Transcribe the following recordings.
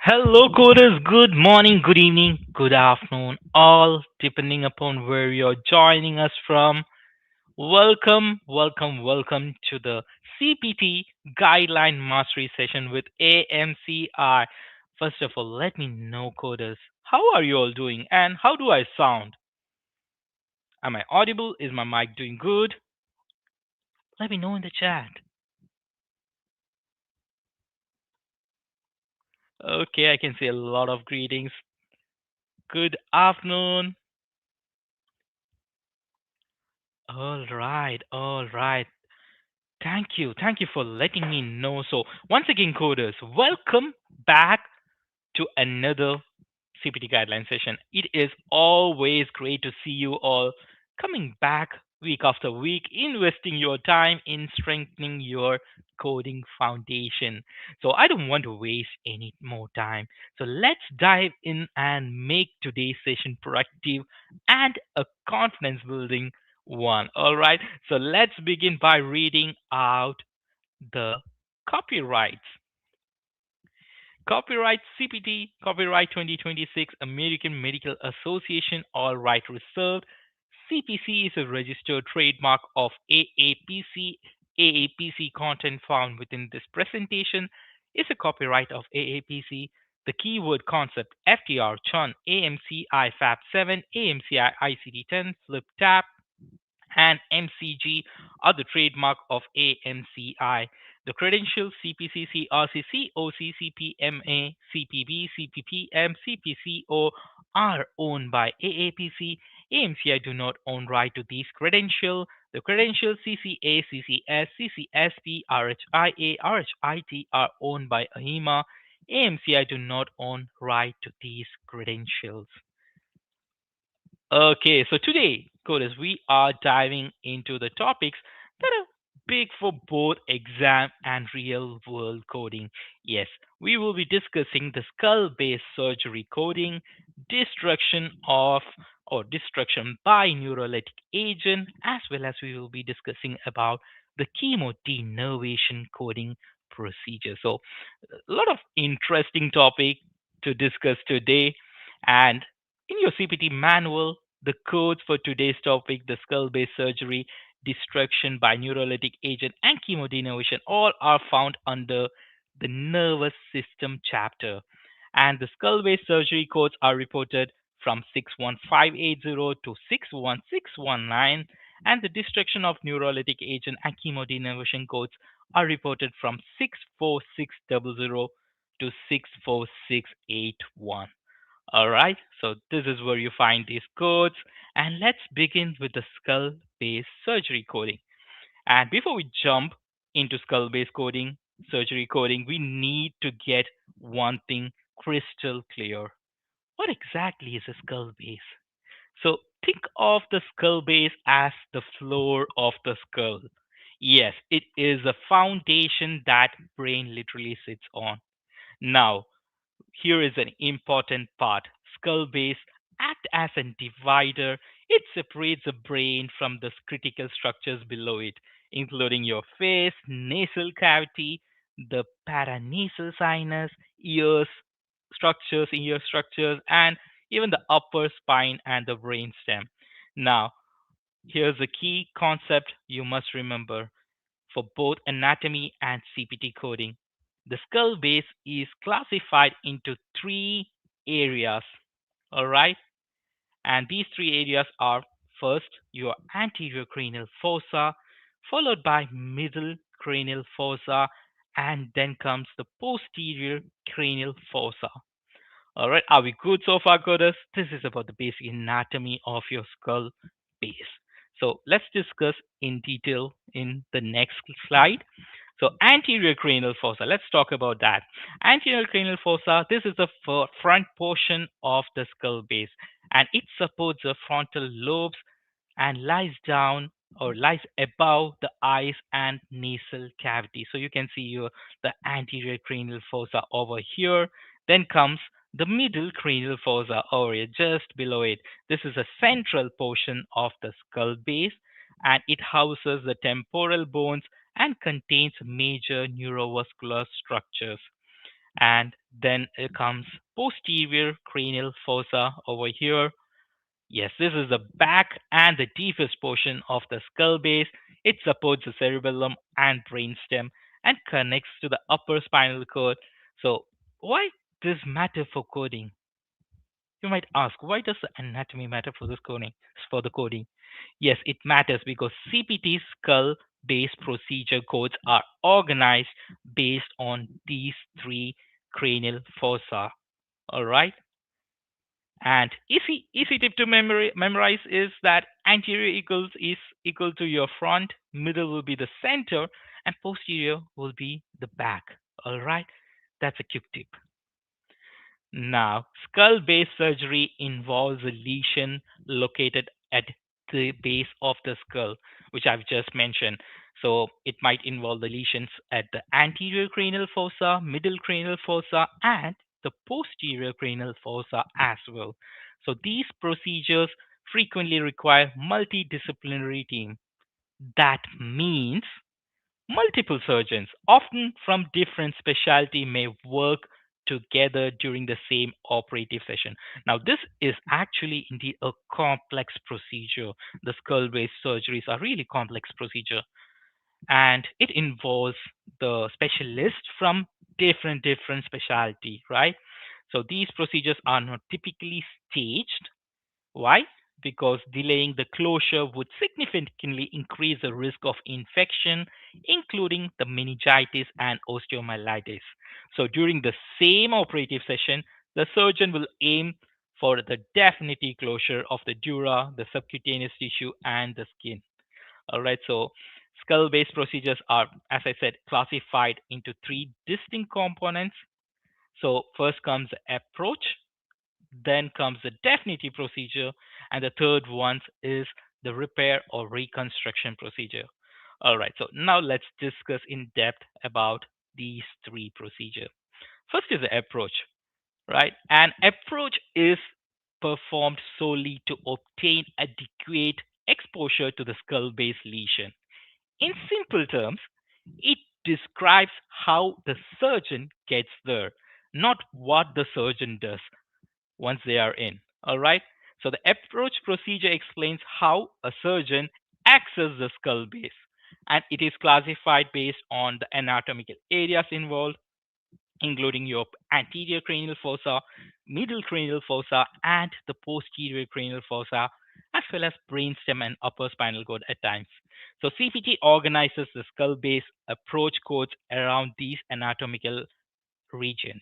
Hello, coders. Good morning, good evening, good afternoon, all depending upon where you're joining us from. Welcome, welcome, welcome to the CPT Guideline Mastery Session with AMCI. First of all, let me know, coders, how are you all doing and how do I sound? Am I audible? Is my mic doing good? Let me know in the chat. Okay, I can see a lot of greetings. Good afternoon. All right, all right. Thank you. Thank you for letting me know. So, once again, coders, welcome back to another CPT guideline session. It is always great to see you all coming back week after week, investing your time in strengthening your coding foundation. So, I don't want to waste any more time. So, let's dive in and make today's session productive and a confidence building one. All right. So, let's begin by reading out the copyrights. Copyright CPT, Copyright 2026, American Medical Association, all right reserved. CPC is a registered trademark of AAPC. AAPC content found within this presentation is a copyright of AAPC. The keyword concept FTR, CHUN, AMCI FAB 7, AMCI ICD 10, Flip Tab, and MCG are the trademark of AMCI. The credentials CPC, CRC, COC, CPMA, CPB, CPPM, CPCO are owned by AAPC. AMCI do not own right to these credentials. The credentials CCA, CCS, CCS-P, RHIA, RHIT are owned by AHIMA. AMCI do not own right to these credentials. Okay, so today, coders, we are diving into the topics that are big for both exam and real world coding. Yes, we will be discussing the skull based surgery coding, destruction of or destruction by neurolytic agent, as well as we will be discussing about the chemo denervation coding procedure. So, a lot of interesting topic to discuss today. And in your CPT manual, the codes for today's topic, the skull based surgery, destruction by neurolytic agent, and chemodenervation, all are found under the nervous system chapter. And the skull based surgery codes are reported from 61580 to 61619, and the destruction of neurolytic agent and chemodenervation codes are reported from 64600 to 64681. All right, so this is where you find these codes, and let's begin with the skull based surgery coding. And before we jump into skull based coding, surgery coding, we need to get one thing crystal clear. What exactly is a skull base? So think of the skull base as the floor of the skull. Yes, it is a foundation that brain literally sits on. Now, here is an important part. Skull base act as a divider. It separates the brain from the critical structures below it, including your face, nasal cavity, the paranasal sinus, ear structures, and even the upper spine and the brainstem. Now, here's a key concept you must remember for both anatomy and CPT coding. The skull base is classified into three areas. All right. And these three areas are first, your anterior cranial fossa, followed by middle cranial fossa, and then comes the posterior cranial fossa. All right, are we good so far, coders? This is about the basic anatomy of your skull base. So let's discuss in detail in the next slide. So anterior cranial fossa, let's talk about that. Anterior cranial fossa, this is the front portion of the skull base, and it supports the frontal lobes and lies down or lies above the eyes and nasal cavity. So you can see the anterior cranial fossa over here. Then comes the middle cranial fossa over here, just below it. This is a central portion of the skull base, and it houses the temporal bones and contains major neurovascular structures. And then it comes posterior cranial fossa over here. Yes, this is the back and the deepest portion of the skull base. It supports the cerebellum and brainstem and connects to the upper spinal cord. So, why does matter for coding? You might ask, why does the anatomy matter for this coding? For the coding, yes, it matters because CPT skull-based procedure codes are organized based on these three cranial fossa. All right. And easy tip to memorize is that anterior is equal to your front, middle will be the center, and posterior will be the back. All right, that's a quick tip. Now, skull base surgery involves a lesion located at the base of the skull, which I've just mentioned. So, it might involve the lesions at the anterior cranial fossa, middle cranial fossa, and the posterior cranial fossa as well. So, these procedures frequently require multidisciplinary team. That means multiple surgeons, often from different specialty, may work together during the same operative session. Now, this is actually indeed a complex procedure. The skull-based surgeries are really complex procedure, and it involves the specialist from different specialty, right? So these procedures are not typically staged. Why? Because delaying the closure would significantly increase the risk of infection, including the meningitis and osteomyelitis. So, during the same operative session, the surgeon will aim for the definitive closure of the dura, the subcutaneous tissue, and the skin. All right, so skull based procedures are, as I said, classified into three distinct components. So, first comes the approach, then comes the definitive procedure, and the third one is the repair or reconstruction procedure. All right, so now let's discuss in depth about these three procedures. First is the approach, right? An approach is performed solely to obtain adequate exposure to the skull base lesion. In simple terms, it describes how the surgeon gets there, not what the surgeon does once they are in. All right. So the approach procedure explains how a surgeon accesses the skull base, and it is classified based on the anatomical areas involved, including your anterior cranial fossa, middle cranial fossa, and the posterior cranial fossa, as well as brainstem and upper spinal cord at times. So CPT organizes the skull base approach codes around these anatomical regions.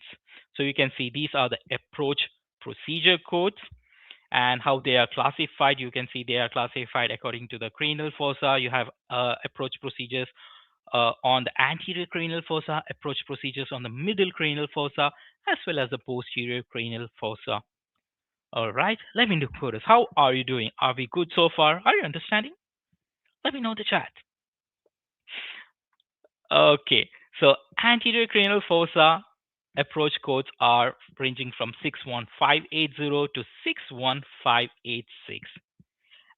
So you can see these are the approach procedure codes and how they are classified. You can see they are classified according to the cranial fossa. You have approach procedures on the anterior cranial fossa, approach procedures on the middle cranial fossa, as well as the posterior cranial fossa. All right, let me know, Chorus. How are you doing? Are we good so far? Are you understanding? Let me know in the chat. Okay, so anterior cranial fossa approach codes are ranging from 61580 to 61586.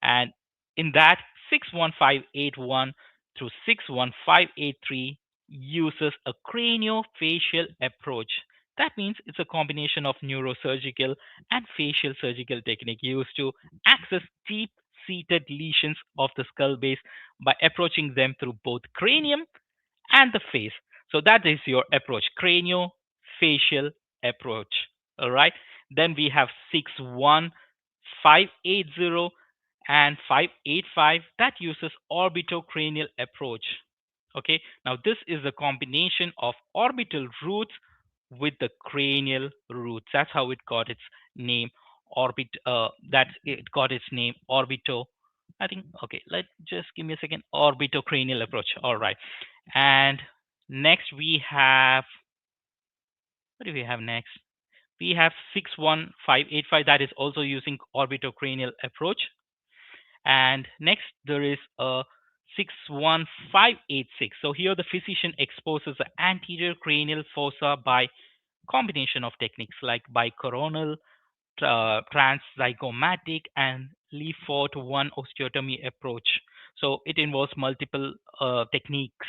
And in that, 61581 through 61583 uses a craniofacial approach. That means it's a combination of neurosurgical and facial surgical technique used to access deep seated lesions of the skull base by approaching them through both cranium and the face. So that is your approach, craniofacial approach. All right. Then we have 61580 and 585 that uses orbitocranial approach. Okay. Now this is a combination of orbital roots with the cranial roots. That's how it got its name. That it got its name orbito. I think okay. Let just give me a second. Orbitocranial approach. All right. And next we have, what do we have next? We have 61585 that is also using orbitocranial approach. And next there is a 61586. So here the physician exposes the anterior cranial fossa by combination of techniques like bicoronal, transzygomatic, and Leaford 1 osteotomy approach. So it involves multiple techniques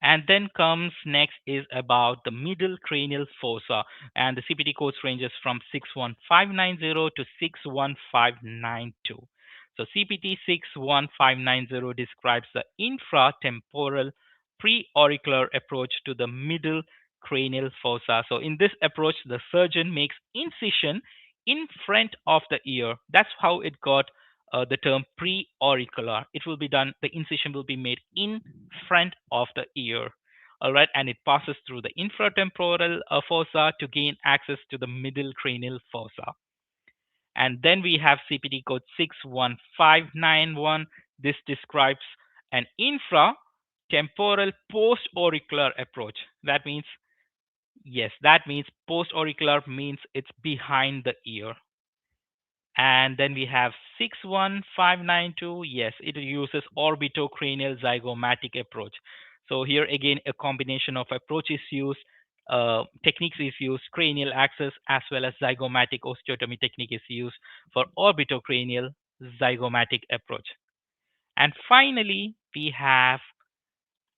And then comes next is about the middle cranial fossa, and the CPT codes ranges from 61590 to 61592. So CPT 61590 describes the infratemporal preauricular approach to the middle cranial fossa. So in this approach, the surgeon makes incision in front of the ear. That's how it got the term preauricular. It will be done, the incision will be made in front of the ear. All right, and it passes through the infratemporal fossa to gain access to the middle cranial fossa. And then we have CPT code 61591. This describes an infratemporal postauricular approach. That means, yes, that means postauricular means it's behind the ear. And then we have 61592. Yes, it uses orbitocranial zygomatic approach. So here again, a combination of approaches used, techniques is used, cranial access as well as zygomatic osteotomy technique is used for orbitocranial zygomatic approach. And finally, we have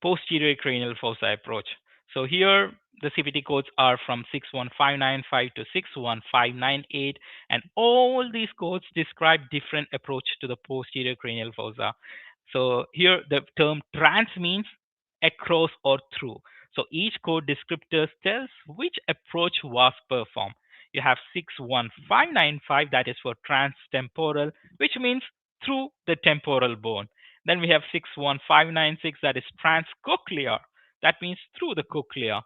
posterior cranial fossa approach. So here the CPT codes are from 61595 to 61598, and all these codes describe different approach to the posterior cranial fossa. So here the term trans means across or through. So each code descriptor tells which approach was performed. You have 61595, that is for transtemporal, which means through the temporal bone. Then we have 61596, that is transcochlear. That means through the cochlea.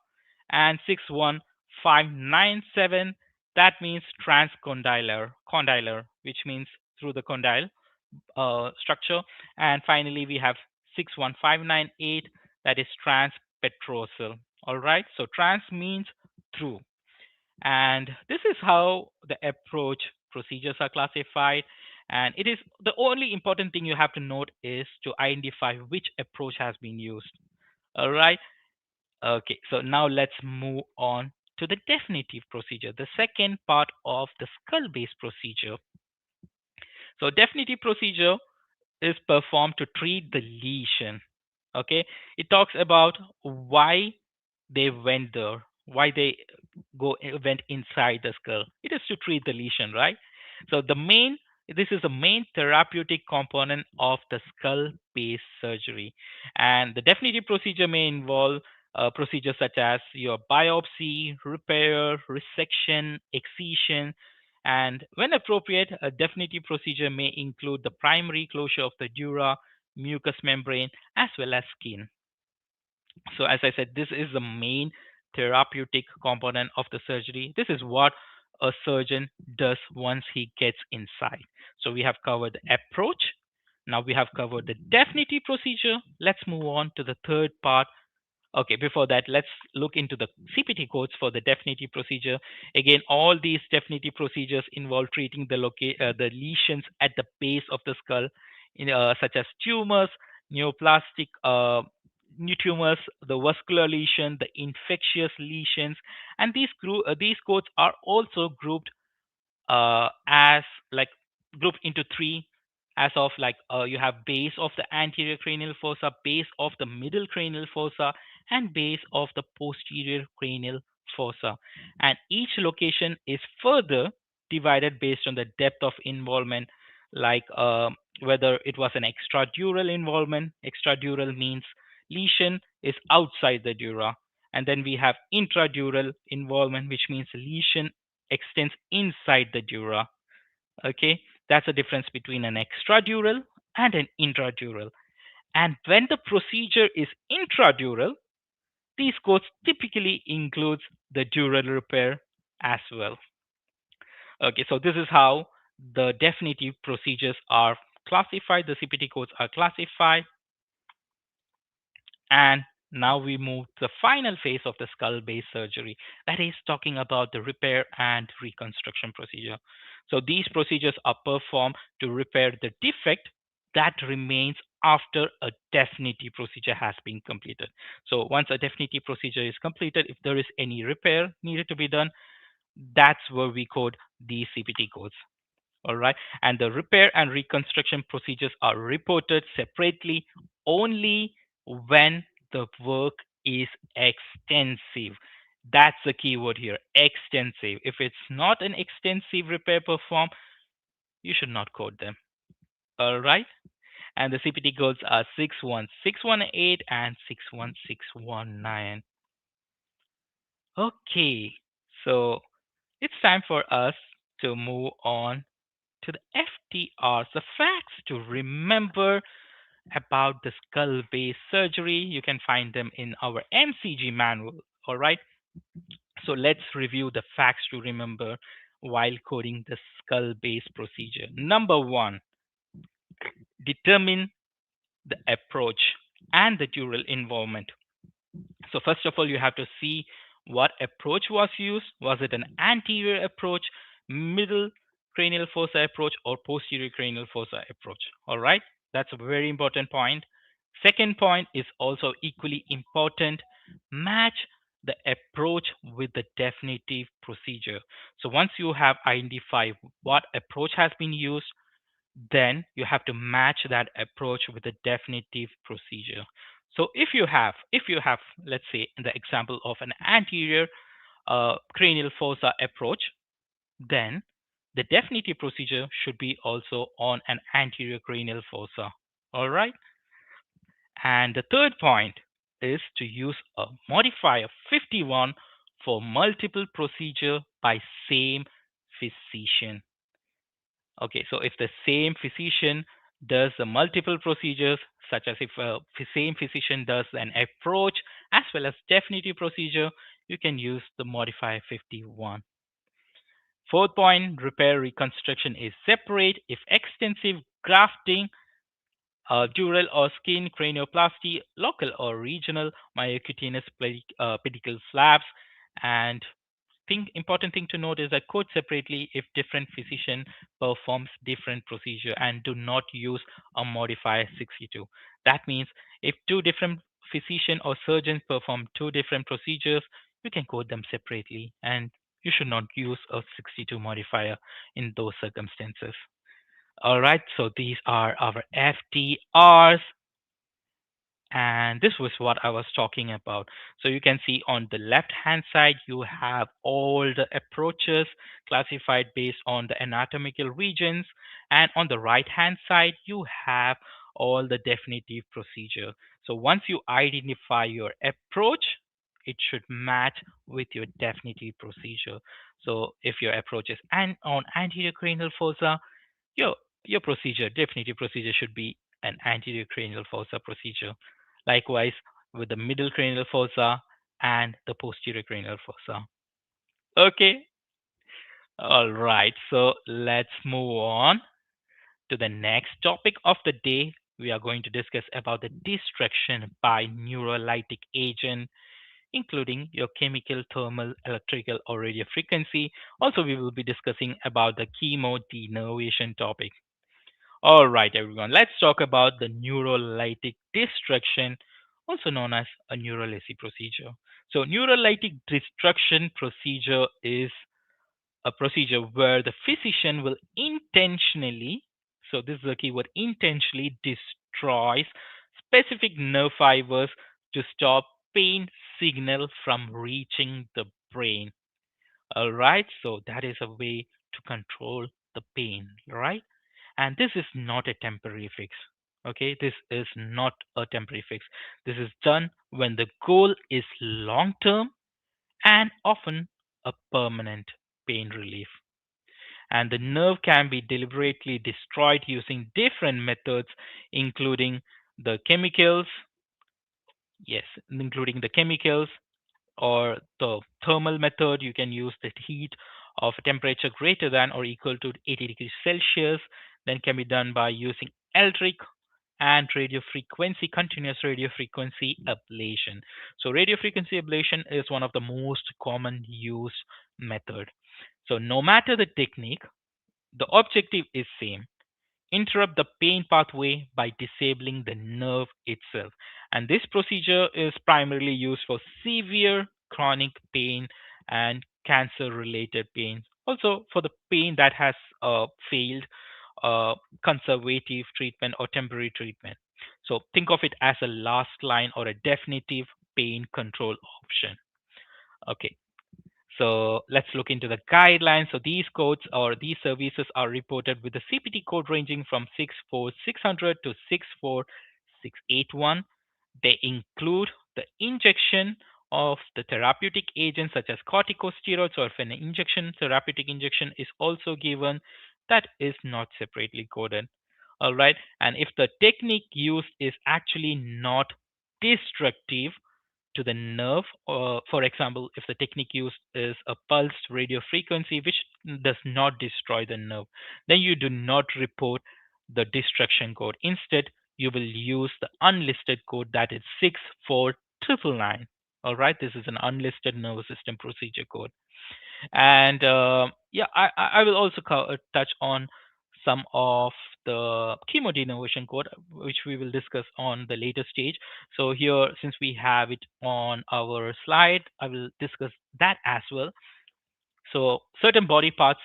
And 61597, that means transcondylar, which means through the condyle structure. And finally, we have 61598, that is transpetrosal. All right, so trans means through. And this is how the approach procedures are classified. And it is the only important thing you have to note is to identify which approach has been used. All right. Okay. So now let's move on to the definitive procedure, the second part of the skull based procedure. So, definitive procedure is performed to treat the lesion. Okay. It talks about why they went there, why they went inside the skull. It is to treat the lesion, right? So this is the main therapeutic component of the skull-based surgery, and the definitive procedure may involve procedures such as your biopsy, repair, resection, excision, and when appropriate, a definitive procedure may include the primary closure of the dura, mucous membrane, as well as skin. So, as I said, this is the main therapeutic component of the surgery. This is what a surgeon does once he gets inside. So, we have covered the approach. Now, we have covered the definitive procedure. Let's move on to the third part. Okay, before that, let's look into the CPT codes for the definitive procedure. Again, all these definitive procedures involve treating the lesions at the base of the skull, such as tumors, neoplastic new tumors, the vascular lesion, the infectious lesions, and these codes are also grouped as like grouped into three, as of like you have base of the anterior cranial fossa, base of the middle cranial fossa, and base of the posterior cranial fossa, and each location is further divided based on the depth of involvement, like whether it was an extradural involvement. Extradural means lesion is outside the dura, and then we have intradural involvement, which means lesion extends inside the dura. Okay, that's the difference between an extradural and an intradural. And when the procedure is intradural, these codes typically includes the dural repair as well. Okay, so this is how the definitive procedures are classified. The CPT codes are classified. And now we move to the final phase of the skull base surgery, that is talking about the repair and reconstruction procedure. So these procedures are performed to repair the defect that remains after a definitive procedure has been completed. So once a definitive procedure is completed, if there is any repair needed to be done, that's where we code these CPT codes. All right. And the repair and reconstruction procedures are reported separately only when the work is extensive. That's the key word here, extensive. If it's not an extensive repair performed, you should not quote them. All right. And the CPT codes are 61618 and 61619. Okay. So it's time for us to move on to the FTRs, the facts to remember about the skull base surgery. You can find them in our MCG manual. All right. So let's review the facts to remember while coding the skull base procedure. Number one, determine the approach and the dural involvement. So first of all, you have to see what approach was used. Was it an anterior approach, middle cranial fossa approach, or posterior cranial fossa approach? All right, that's a very important point. Second point is also equally important. Match the approach with the definitive procedure. So once you have identified what approach has been used, then you have to match that approach with the definitive procedure. So if you have, let's say, in the example of an anterior cranial fossa approach, then the definitive procedure should be also on an anterior cranial fossa. All right. And the third point is to use a modifier 51 for multiple procedure by same physician. Okay, so if the same physician does the multiple procedures, such as if same physician does an approach as well as definitive procedure, you can use the modifier 51. Fourth point, repair reconstruction is separate if extensive grafting, dural or skin cranioplasty, local or regional myocutaneous pedicle slabs, and important thing to note is that code separately if different physician performs different procedure and do not use a modifier 62. That means if two different physician or surgeons perform two different procedures, you can code them separately and you should not use a 62 modifier in those circumstances. All right, so these are our FTRs, and this was what I was talking about. So you can see on the left hand side, you have all the approaches classified based on the anatomical regions. And on the right hand side, you have all the definitive procedure. So once you identify your approach, it should match with your definitive procedure. So if your approach is on anterior cranial fossa, your your procedure, definitive procedure, should be an anterior cranial fossa procedure. Likewise, with the middle cranial fossa and the posterior cranial fossa. Okay, all right. So let's move on to the next topic of the day. We are going to discuss about the destruction by neurolytic agent, including your chemical, thermal, electrical, or radio frequency. Also, we will be discussing about the chemo denervation topic. All right, everyone, let's talk about the neurolytic destruction, also known as a neurolysis procedure. So, neurolytic destruction procedure is a procedure where the physician will intentionally, so this is the keyword, intentionally destroys specific nerve fibers to stop pain signal from reaching the brain. All right, so that is a way to control the pain, right? And this is not a temporary fix. Okay, this is not a temporary fix. This is done when the goal is long term and often a permanent pain relief. And the nerve can be deliberately destroyed using different methods, including the chemicals, yes, including the chemicals, or the thermal method. You can use the heat of a temperature greater than or equal to 80 degrees Celsius. Then can be done by using electric and radio frequency, continuous radio frequency ablation. So radio frequency ablation is one of the most common used method. So no matter the technique, the objective is same: interrupt the pain pathway by disabling the nerve itself. And this procedure is primarily used for severe chronic pain and cancer related pain. Also, for the pain that has failed uh, conservative treatment or temporary treatment. So think of it as a last line or a definitive pain control option. Okay. So let's look into the guidelines. So these codes or these services are reported with the CPT code ranging from 64600 to 64681. They include the injection of the therapeutic agents such as corticosteroids, or if an injection, therapeutic injection is also given, that is not separately coded. All right. And if the technique used is actually not destructive to the nerve, or for example, if the technique used is a pulsed radio frequency which does not destroy the nerve, then you do not report the destruction code. Instead, you will use the unlisted code, that is 64999. All right, this is an unlisted nervous system procedure code. And yeah, I will also touch on some of the chemodenervation code, which we will discuss on the later stage. So here, since we have it on our slide, I will discuss that as well. So certain body parts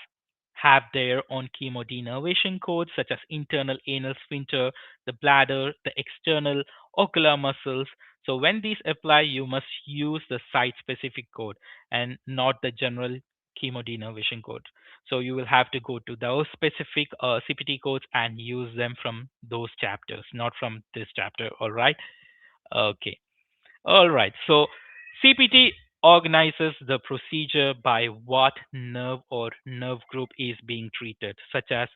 have their own chemodenervation codes, such as internal anal sphincter, the bladder, the external ocular muscles. So when these apply, you must use the site-specific code and not the general chemodenervation code. So you will have to go to those specific CPT codes and use them from those chapters, not from this chapter. All right. Okay. All right. So CPT organizes the procedure by what nerve or nerve group is being treated, such as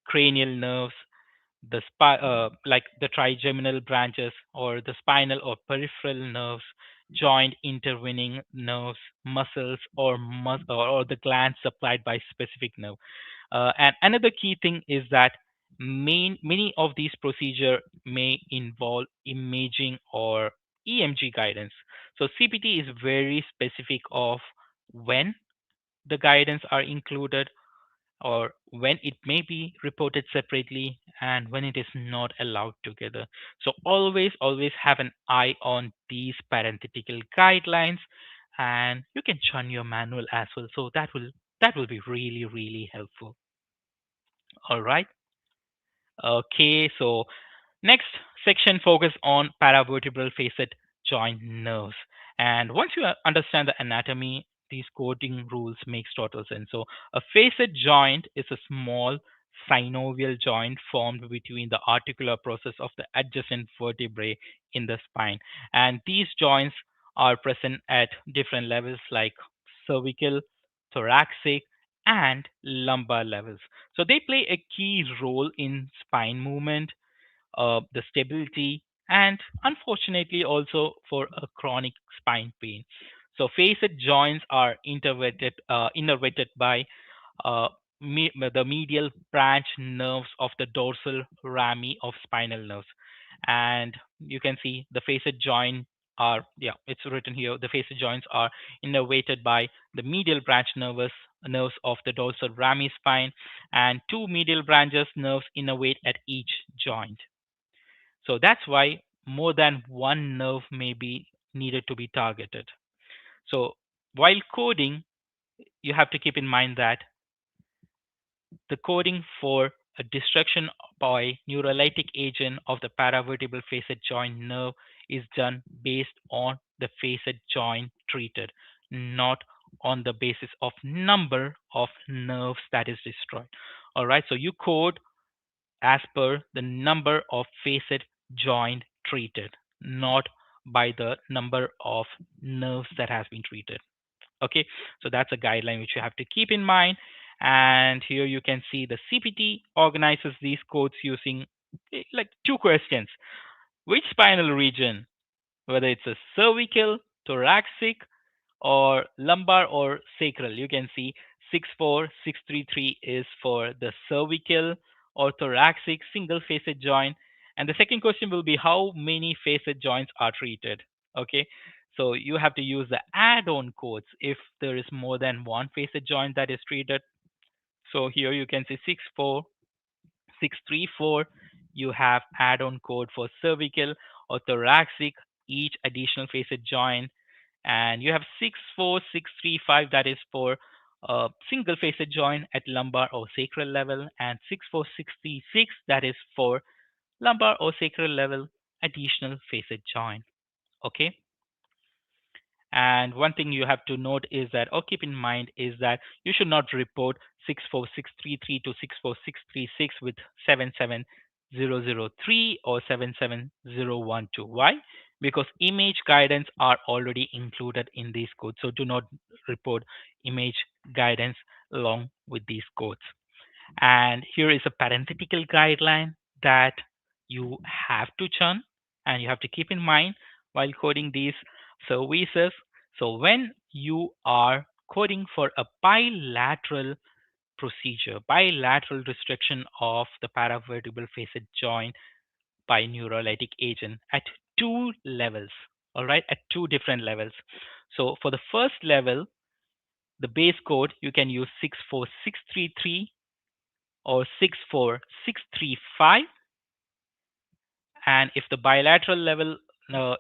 cranial nerves, like the trigeminal branches, or the spinal or peripheral nerves, joint intervening nerves, muscles, or the glands supplied by specific nerve. And another key thing is that many of these procedures may involve imaging or EMG guidance. So CPT is very specific of when the guidance are included, or when it may be reported separately, and when it is not allowed together. So always have an eye on these parenthetical guidelines, and you can churn your manual as well. So that will be really helpful. All right. Okay, so next section focus on paravertebral facet joint nerves. And once you understand the anatomy, these coding rules makes total sense. So a facet joint is a small synovial joint formed between the articular process of the adjacent vertebrae in the spine. And these joints are present at different levels like cervical, thoracic, and lumbar levels. So they play a key role in spine movement, the stability, and unfortunately also for a chronic spine pain. So facet joints are innervated by the medial branch nerves of the dorsal rami of spinal nerves. And you can see the facet joint are, yeah, it's written here. The facet joints are innervated by the medial branch nerves of the dorsal rami spine, and two medial branches nerves innervate at each joint. So that's why more than one nerve may be needed to be targeted. So while coding, you have to keep in mind that the coding for a destruction by neurolytic agent of the paravertebral facet joint nerve is done based on the facet joint treated, not on the basis of number of nerves that is destroyed. All right, so you code as per the number of facet joint treated, not by the number of nerves that has been treated. Okay, so that's a guideline which you have to keep in mind. And here you can see the CPT organizes these codes using like two questions: which spinal region, whether it's a cervical, thoracic, or lumbar or sacral. You can see 64633 is for the cervical or thoracic single facet joint. And the second question will be how many facet joints are treated. Okay. So you have to use the add-on codes if there is more than one facet joint that is treated. So here you can see 64634. You have add-on code for cervical or thoracic, each additional facet joint, and you have 64635 that is for single facet joint at lumbar or sacral level, and 64636 that is for lumbar or sacral level. additional facet joint. Okay. And one thing you have to note is that, or keep in mind, is that you should not report 64633 to 64636 with 77003 or 77012. Why? Because image guidance are already included in these codes. So do not report image guidance along with these codes. And here is a parenthetical guideline that you have to churn and you have to keep in mind while coding these services. So when you are coding for a bilateral procedure, bilateral restriction of the paravertebral facet joint by neurolytic agent at two levels, all right, at two different levels. So for the first level, the base code, you can use 64633 or 64635. And if the bilateral level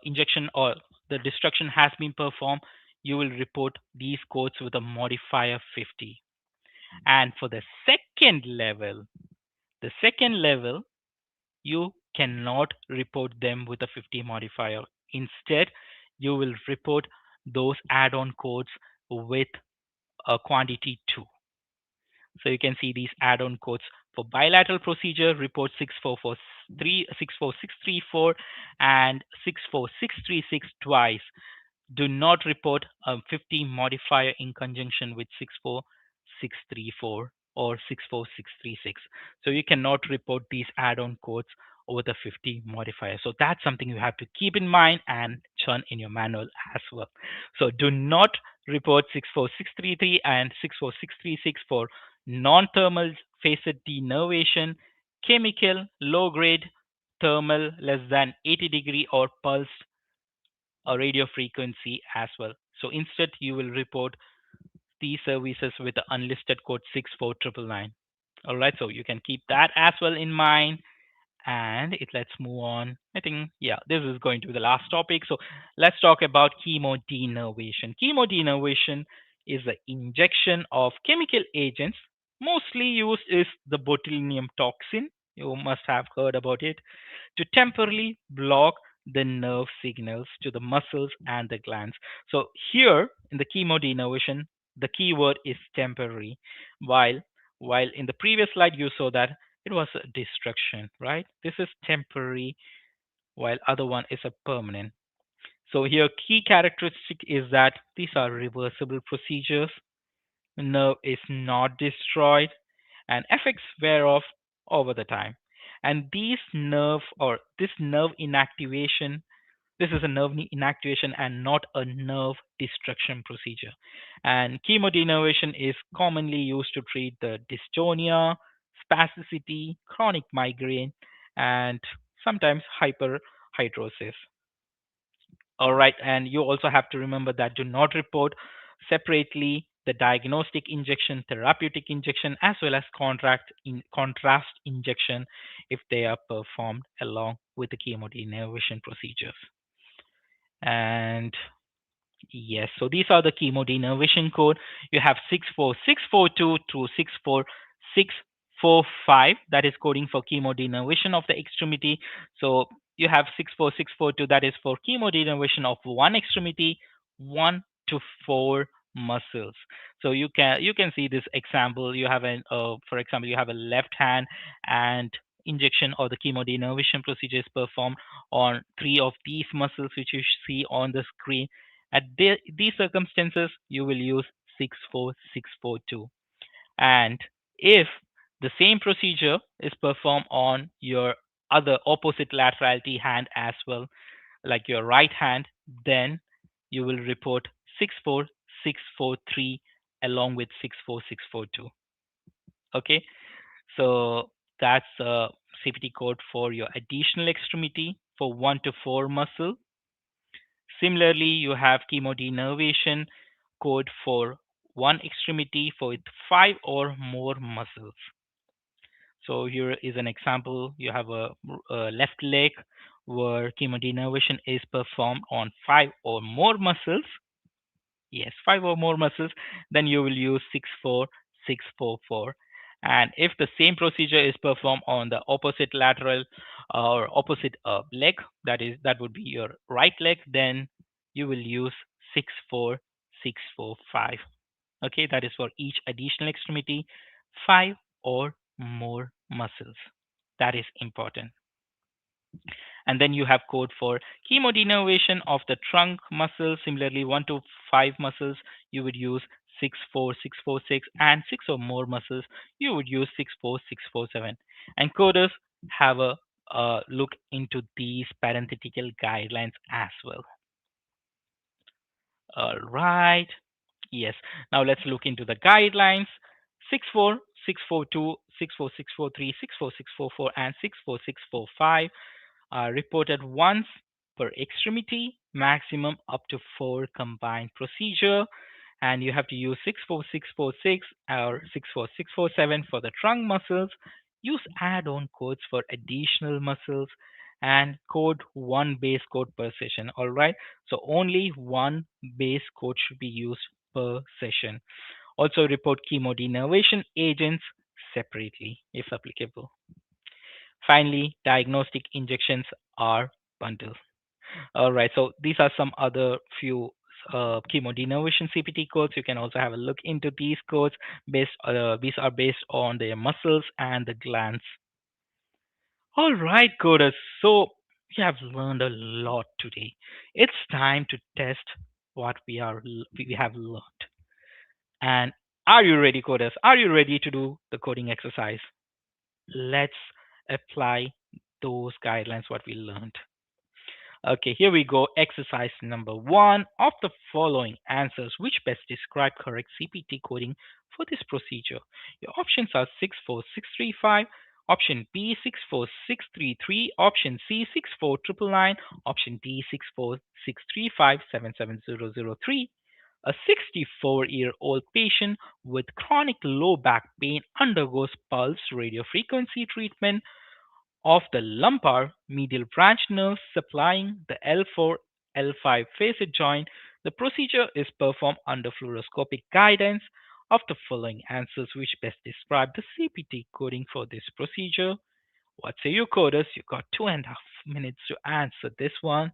injection or the destruction has been performed, you will report these codes with a modifier 50. And for the second level, you cannot report them with a 50 modifier. Instead, you will report those add-on codes with a quantity 2. So you can see these add-on codes for bilateral procedure, report 64634 and 64636 twice. Do not report a 50 modifier in conjunction with 64634 or 64636. So you cannot report these add-on codes over the 50 modifier. So that's something you have to keep in mind and churn in your manual as well. So do not report 64633 and 64636 for non-thermal facet denervation, chemical, low-grade, thermal less than 80 degree or pulsed a radio frequency as well. So instead, you will report these services with the unlisted code 64999. All right, so you can keep that as well in mind. And let's move on. I think, yeah, this is going to be the last topic. So let's talk about chemodenervation. Chemodenervation is the injection of chemical agents. Mostly used is the botulinum toxin. You must have heard about it to temporarily block the nerve signals to the muscles and the glands. So here in the chemodenervation, the key word is temporary, while in the previous slide you saw that it was a destruction, right? This is temporary, while other one is a permanent. So here key characteristic is that these are reversible procedures. The nerve is not destroyed and effects wear off over the time. And this nerve inactivation, this is a nerve inactivation and not a nerve destruction procedure. And chemodenervation is commonly used to treat the dystonia, spasticity, chronic migraine, and sometimes hyperhidrosis. All right, and you also have to remember that do not report separately the diagnostic injection, therapeutic injection, as well as contrast injection if they are performed along with the chemodenervation procedures. And yes, so these are the chemodenervation code. You have 64642 to 64645. That is coding for chemodenervation of the extremity. So you have 64642, that is for chemodenervation of one extremity, 1 to 4 muscles. So you can see this example. You have for example, you have a left hand and injection or the chemodenervation procedure is performed on three of these muscles which you see on the screen. At these circumstances, you will use 64642. And if the same procedure is performed on your other opposite laterality hand as well, like your right hand, then you will report 64643 along with 64642. Okay, so that's a CPT code for your additional extremity for 1 to 4 muscle. Similarly, you have chemodenervation code for one extremity for with 5 or more muscles. So here is an example. You have a left leg where chemodenervation is performed on 5 or more muscles. Yes, 5 or more muscles. Then you will use 64644. And if the same procedure is performed on the opposite lateral or opposite leg, that would be your right leg, then you will use 64645. Okay, that is for each additional extremity, five or more muscles. That is important. And then you have code for chemodenervation of the trunk muscle. Similarly, 1 to 5 muscles, you would use 64646, and 6 or more muscles, you would use 64647. And coders have a look into these parenthetical guidelines as well. All right. Yes. Now let's look into the guidelines. 64, 642, 64643, 64644, and 64645 are reported once per extremity, maximum up to 4 combined procedure. And you have to use 64646 or 64647 for the trunk muscles. Use add-on codes for additional muscles and code one base code per session. All right. So only one base code should be used per session. Also report chemodenervation agents separately if applicable. Finally, diagnostic injections are bundled. All right, so these are some other few chemodenervation CPT codes. You can also have a look into these codes. These are based on their muscles and the glands. All right, coders. So we have learned a lot today. It's time to test what we have learned. And are you ready, coders? Are you ready to do the coding exercise? Let's apply those guidelines what we learned. Okay, here we go. Exercise number one. Of the following answers, which best describe correct CPT coding for this procedure? Your options are 64635, option B 64633, option C 64999, option D 64635 A 64-year-old patient with chronic low back pain undergoes pulse radiofrequency treatment of the lumbar medial branch nerve supplying the L4 L5 facet joint. The procedure is performed under fluoroscopic guidance. Of the following answers, which best describe the CPT coding for this procedure? What say you, coders? You got 2.5 minutes to answer this one.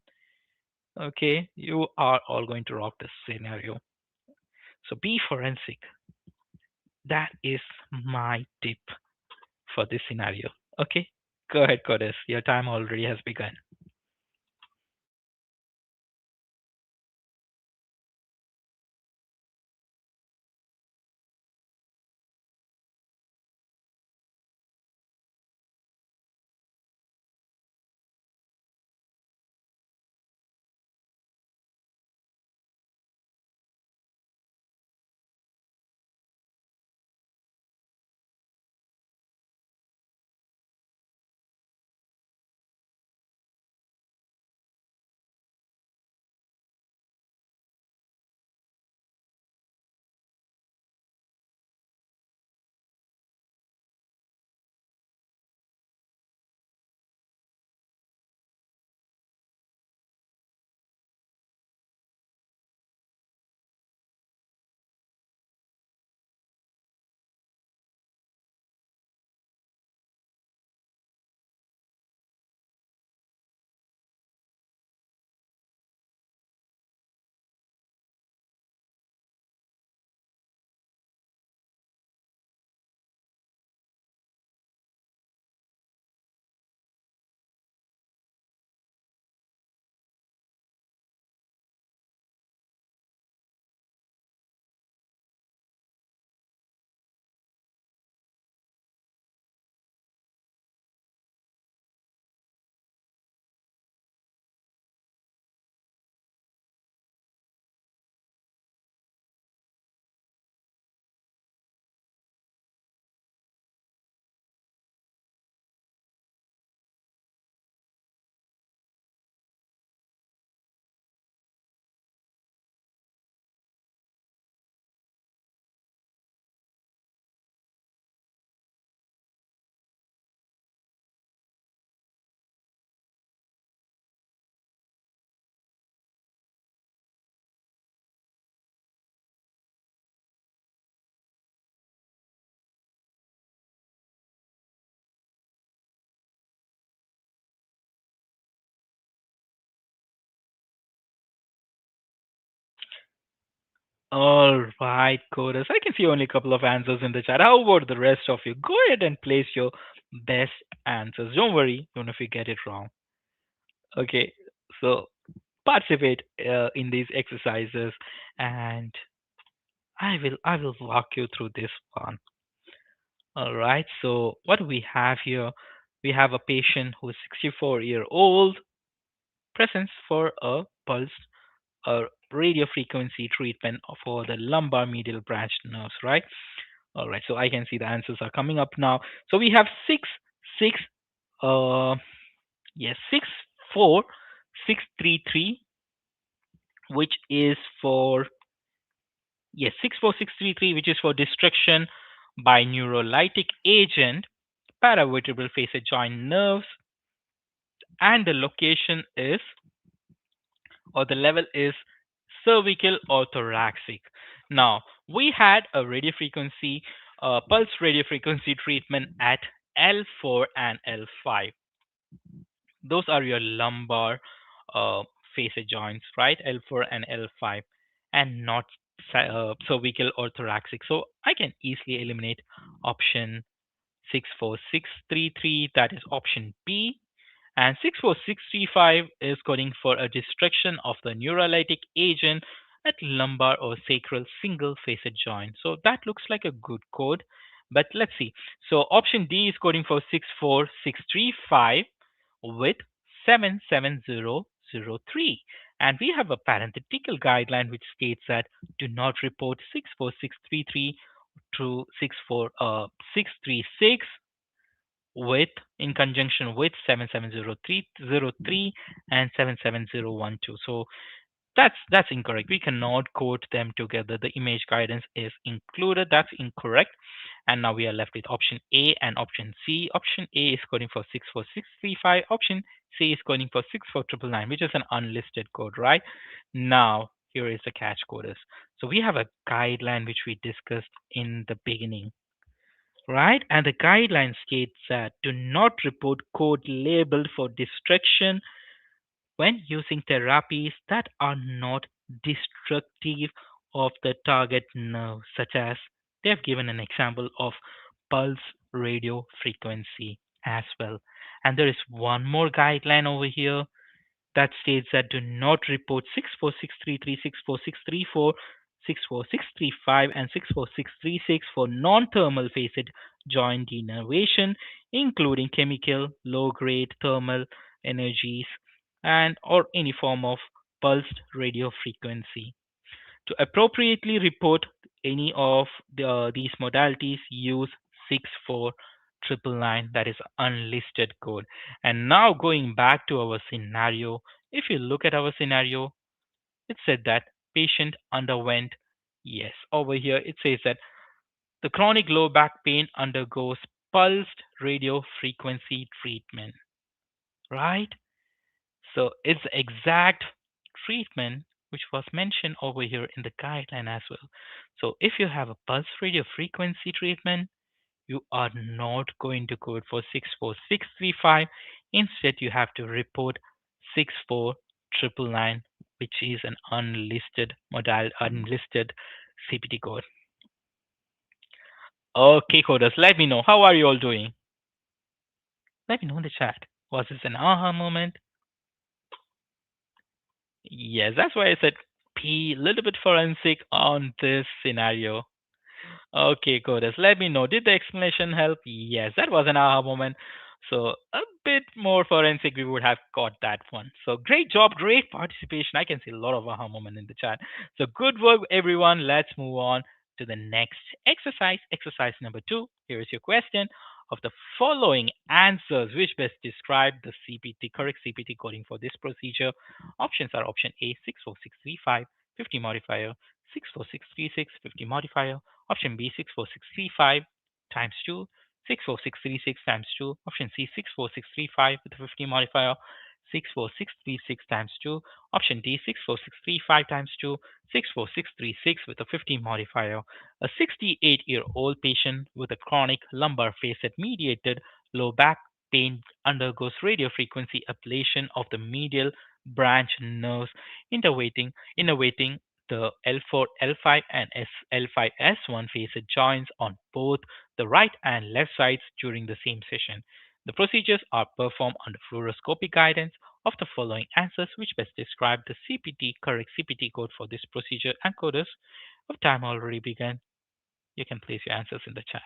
Okay, you are all going to rock this scenario. So be forensic. That is my tip for this scenario. Okay, go ahead, coders. Your time already has begun. All right, coders. I can see only a couple of answers in the chat. How about the rest of you? Go ahead and place your best answers. Don't worry, even if you get it wrong. Okay, so participate in these exercises, and I will walk you through this one. All right. So what we have here, we have a patient who is 64-year-old, presents for a pulse or radio frequency treatment for the lumbar medial branch nerves, right? All right. So I can see the answers are coming up now. So we have six, uh, yes, 64633, which is for yes, 64633, which is for destruction by neurolytic agent, paravertebral facet joint nerves, and the location is or the level is cervical or thoracic. Now, we had a radiofrequency, pulse radiofrequency treatment at L4 and L5. Those are your lumbar uh, facet joints, right? L4 and L5, and not cervical or thoracic. So I can easily eliminate option 64633, that is option B. And 64635 is coding for a destruction of the neurolytic agent at lumbar or sacral single facet joint. So that looks like a good code. But let's see. So option D is coding for 64635 with 77003. And we have a parenthetical guideline which states that do not report 64633 to 64636 with in conjunction with 77003 and 77012. So that's incorrect. We cannot quote them together. The image guidance is included. That's incorrect. And now we are left with option A and option C. Option A is coding for 64635. Option C is coding for 64999, which is an unlisted code, right? Now, here is the catch coders. So we have a guideline which we discussed in the beginning, right? And the guideline states that do not report code labeled for destruction when using therapies that are not destructive of the target nerve, such as they have given an example of pulse radio frequency as well. And there is one more guideline over here that states that do not report 64633, 64634, 64635, and 64636 for non-thermal facet joint denervation, including chemical, low-grade thermal energies, and or any form of pulsed radio frequency. To appropriately report any of these modalities, use 64999, that is unlisted code. And now going back to our scenario, if you look at our scenario, it said that patient underwent, yes, over here it says that the chronic low back pain undergoes pulsed radio frequency treatment, right? So it's the exact treatment which was mentioned over here in the guideline as well. So if you have a pulse radio frequency treatment, you are not going to code for 64635. Instead, you have to report 64999, which is an unlisted modal unlisted CPT code. Okay, coders, let me know. How are you all doing? Let me know in the chat. Was this an aha moment? Yes, that's why I said be a little bit forensic on this scenario. Okay, Coders, let me know. Did the explanation help? Yes, that was an aha moment. So a bit more forensic, we would have got that one. So great job, great participation. I can see a lot of aha moment in the chat. So good work, everyone. Let's move on to the next exercise. Exercise number 2. Here is your question. Of the following answers, which best describe the CPT, correct CPT coding for this procedure? Options are option A, 64635, 50 modifier, 64636, 50 modifier, option B, 64635 times 2, 64636 times 2, option C, 64635 with a 50 modifier, 64636 times 2, option D, 64635 times 2, 64636 with a 50 modifier. A 68-year-old patient with a chronic lumbar facet mediated low back pain undergoes radiofrequency ablation of the medial branch nerves innervating The L4, L5, and L5, S1 facet joints on both the right and left sides during the same session. The procedures are performed under fluoroscopy guidance of the following answers, which best describe the CPT, correct CPT code for this procedure. And coders, if time already began, you can place your answers in the chat.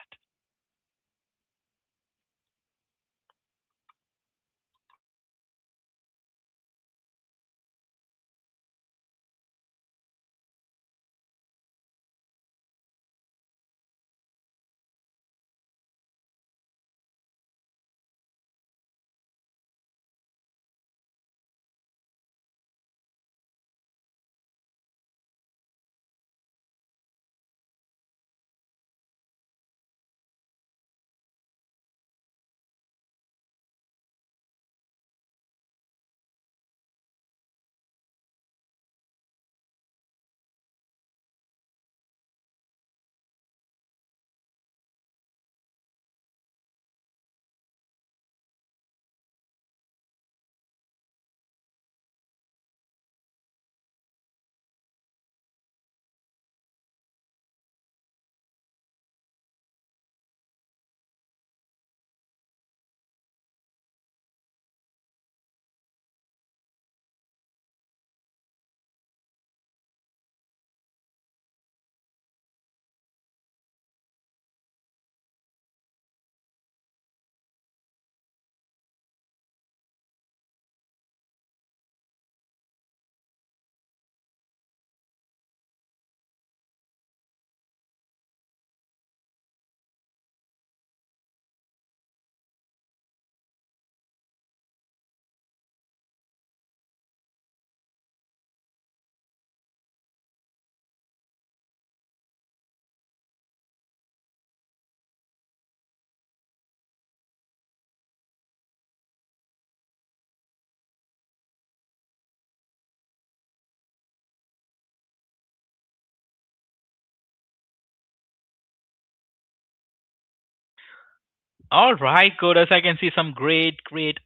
All right, coders, I can see some great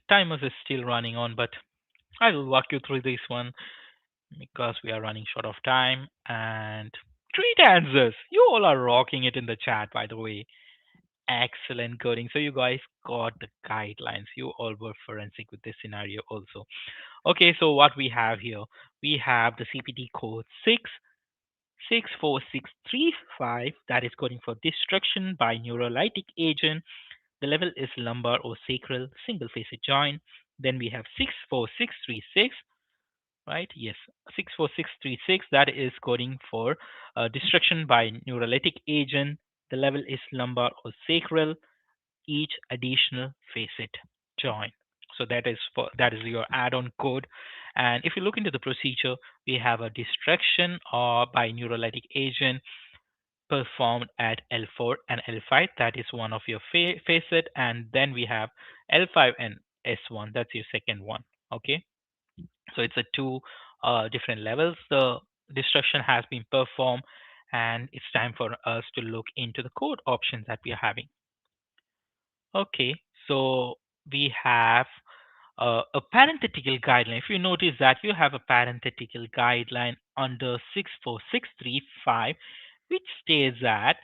timers is still running on, but I will walk you through this one because we are running short of time. And great answers. You all are rocking it in the chat, by the way. Excellent coding. So you guys got the guidelines. You all were forensic with this scenario also. Okay, so what we have here, we have the CPT code 64635 that is coding for destruction by neurolytic agent. The level is lumbar or sacral single facet joint. Then we have 64636, right? Yes, 64636 that is coding for destruction by neurolytic agent. The level is lumbar or sacral, each additional facet join. So that is your add-on code. And if you look into the procedure, we have a destruction or by neurolytic agent performed at L4 and L5. That is one of your facet, and then we have L5 and S1. That's your second one. Okay, so it's a two different levels. The destruction has been performed, and it's time for us to look into the code options that we are having. Okay, so we have a parenthetical guideline. If you notice that you have a parenthetical guideline under 64635, which states that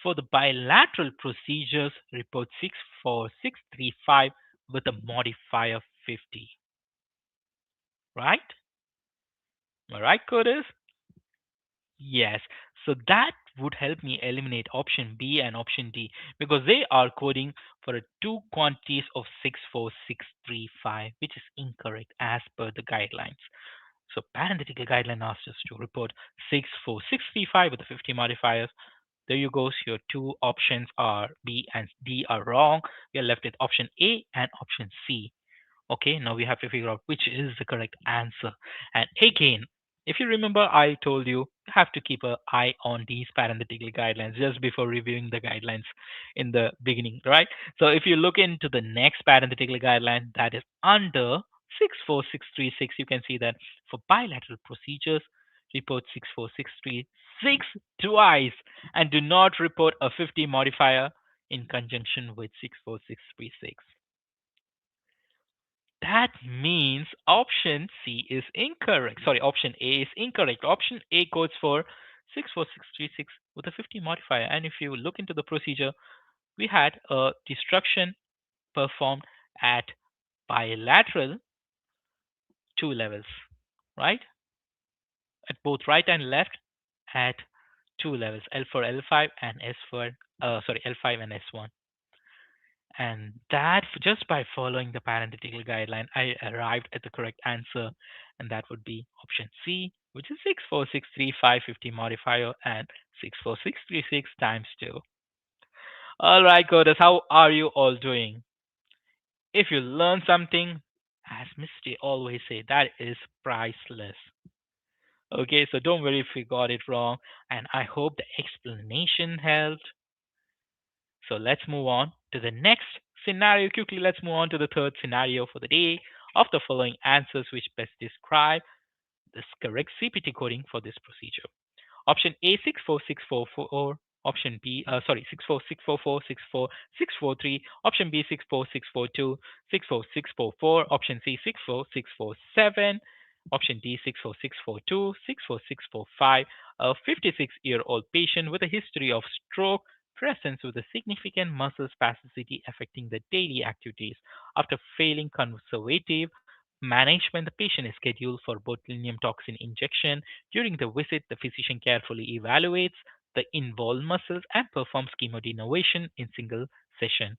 for the bilateral procedures, report 64635 with a modifier 50. Right? Am I right, coders? Yes. So that would help me eliminate option B and option D because they are coding for a two quantities of 64635, which is incorrect as per the guidelines. So parenthetical guideline asks us to report 64635 with the 50 modifiers. There you go. So your two options are B and D are wrong. We are left with option A and option C. Okay, now we have to figure out which is the correct answer. And again, if you remember, I told you have to keep an eye on these parenthetical guidelines just before reviewing the guidelines in the beginning, right? So if you look into the next parenthetical guideline that is under 64636, you can see that for bilateral procedures, report 64636 twice and do not report a 50 modifier in conjunction with 64636. That means option C is incorrect. Sorry, option A is incorrect. Option A codes for 64636 with a 50 modifier. And if you look into the procedure, we had a destruction performed at bilateral two levels, right? At both right and left at two levels, L for L5 and S for L5 and S1. And that just by following the parenthetical guideline, I arrived at the correct answer, and that would be option C, which is 6463550 modifier and 64636 times 2. All right, coders, how are you all doing? If you learn something, as Misty always say, that is priceless. Okay, so don't worry if you got it wrong, and I hope the explanation helped. So let's move on to the next scenario. Quickly, let's move on to the third scenario for the day. Of the following answers, which best describe this correct CPT coding for this procedure? Option A 64644. Option B, 64644, 64643. Option B 64642, 64644. Option C 64647. Option D 64642, 64645. A 56-year-old patient with a history of stroke presents with a significant muscle spasticity affecting the daily activities. After failing conservative management, the patient is scheduled for botulinum toxin injection. During the visit, the physician carefully evaluates the involved muscles and performs chemodenervation in single session.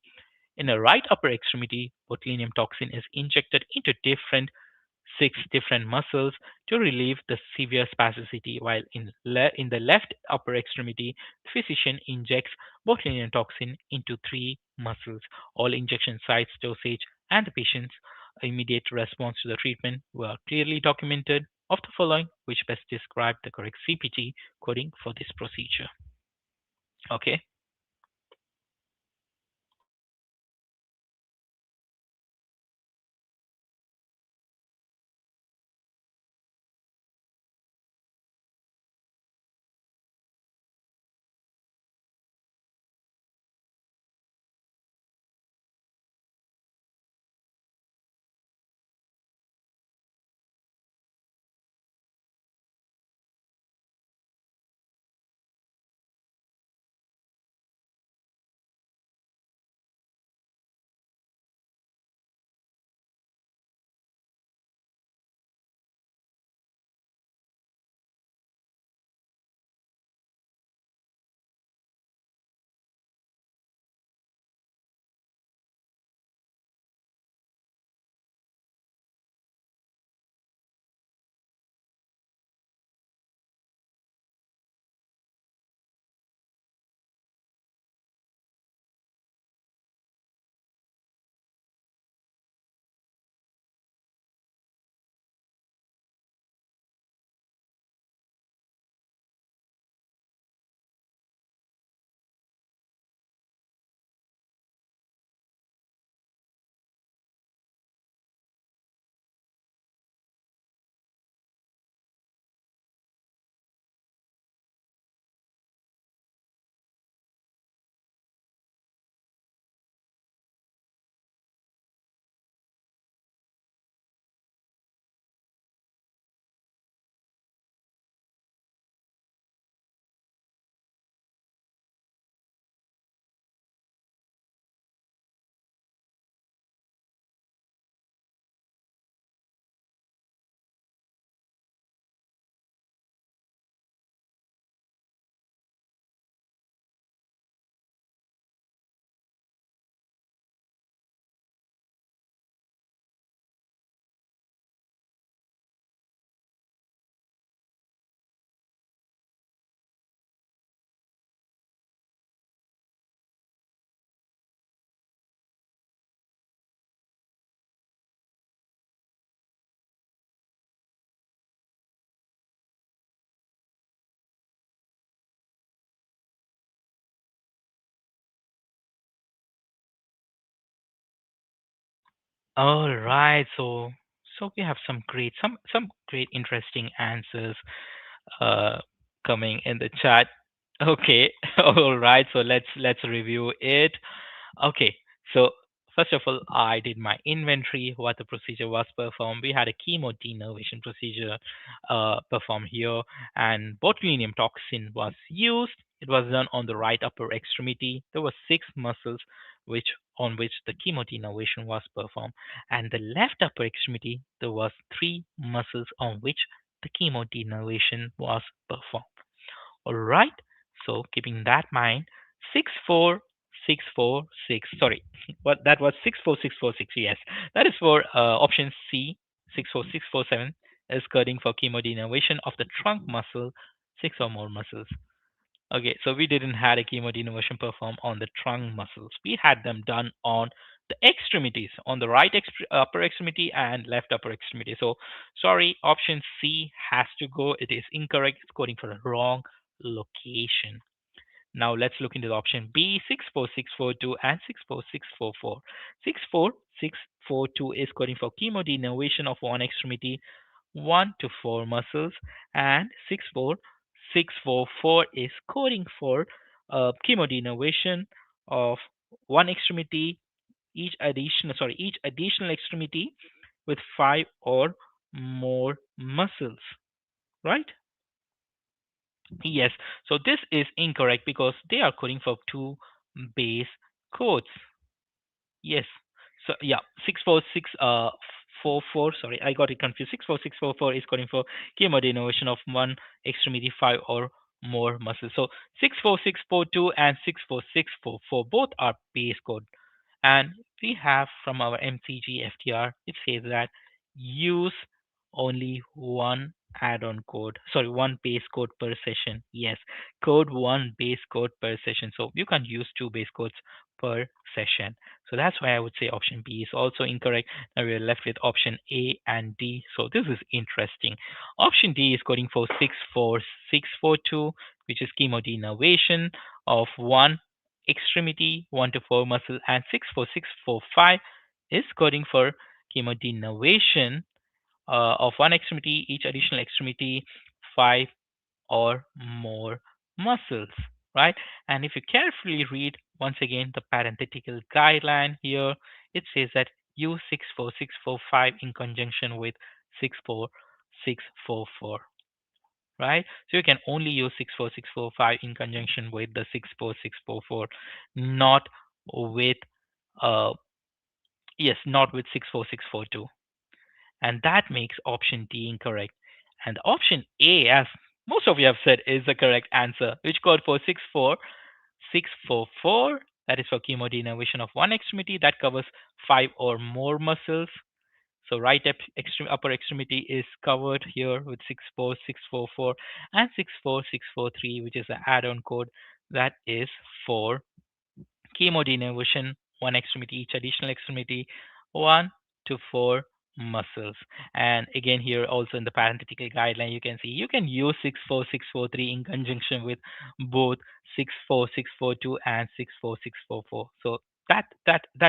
In the right upper extremity, botulinum toxin is injected into six different muscles to relieve the severe spasticity, while in the left upper extremity, the physician injects botulinum toxin into three muscles. All injection sites, dosage, and the patient's immediate response to the treatment were clearly documented. Of the following, which best describe the correct CPT coding for this procedure? Okay. All right. So we have some great interesting answers uh coming in the chat. Okay. All right. So let's review it. Okay. So First of all, I did my inventory, what the procedure was performed. We had a chemo denervation procedure performed here, and botulinum toxin was used. It was done on the right upper extremity. There were six muscles which on which the chemo denervation was performed, and the left upper extremity there was three muscles on which the chemo denervation was performed. All right. So keeping that in mind, 64646. Sorry, what that was 64646. Yes, that is for option C. 64647 is coding for chemodenervation of the trunk muscle, six or more muscles. Okay, so we didn't had a chemodenervation performed on the trunk muscles. We had them done on the extremities, on the right upper extremity and left upper extremity. So sorry, option C has to go. It is incorrect. It's coding for the wrong location. Now let's look into the option B, 64642 and 64644. 64642 is coding for chemodenervation of one extremity, 1 to 4 muscles, and 64644 is coding for chemodenervation of one extremity, each additional extremity with 5 or more muscles, right? Yes. So this is incorrect because they are coding for two base codes. Yes. So yeah, 64644. Sorry, I got it confused. 64644 is coding for chemodenervation of one extremity, five or more muscles. So 64642 and 64644 both are base code. And we have from our MCG FTR, it says that use only one add-on code. Sorry, one base code per session. Yes, code one base code per session. So you can use two base codes per session. So that's why I would say option B is also incorrect. Now we're left with option A and D. So this is interesting. Option D is coding for 64642, which is chemodenervation of one extremity, 1 to 4 muscle, and 64645 is coding for chemodenervation of one extremity, each additional extremity, 5 or more muscles, right? And if you carefully read once again the parenthetical guideline here, it says that use 64645 in conjunction with 64644, right? So you can only use 64645 in conjunction with the 64644, not with uh not with 64642. And that makes option D incorrect. And option A, as most of you have said, is the correct answer, which code for 64644. That is for chemodenervation of one extremity that covers five or more muscles. So right upper extremity is covered here with 64644 and 64643, which is the add-on code that is for chemodenervation, one extremity, each additional extremity, 1 to 4 muscles. And again, here also in the parenthetical guideline, you can see you can use 64643 in conjunction with both 64642 and 64644. So that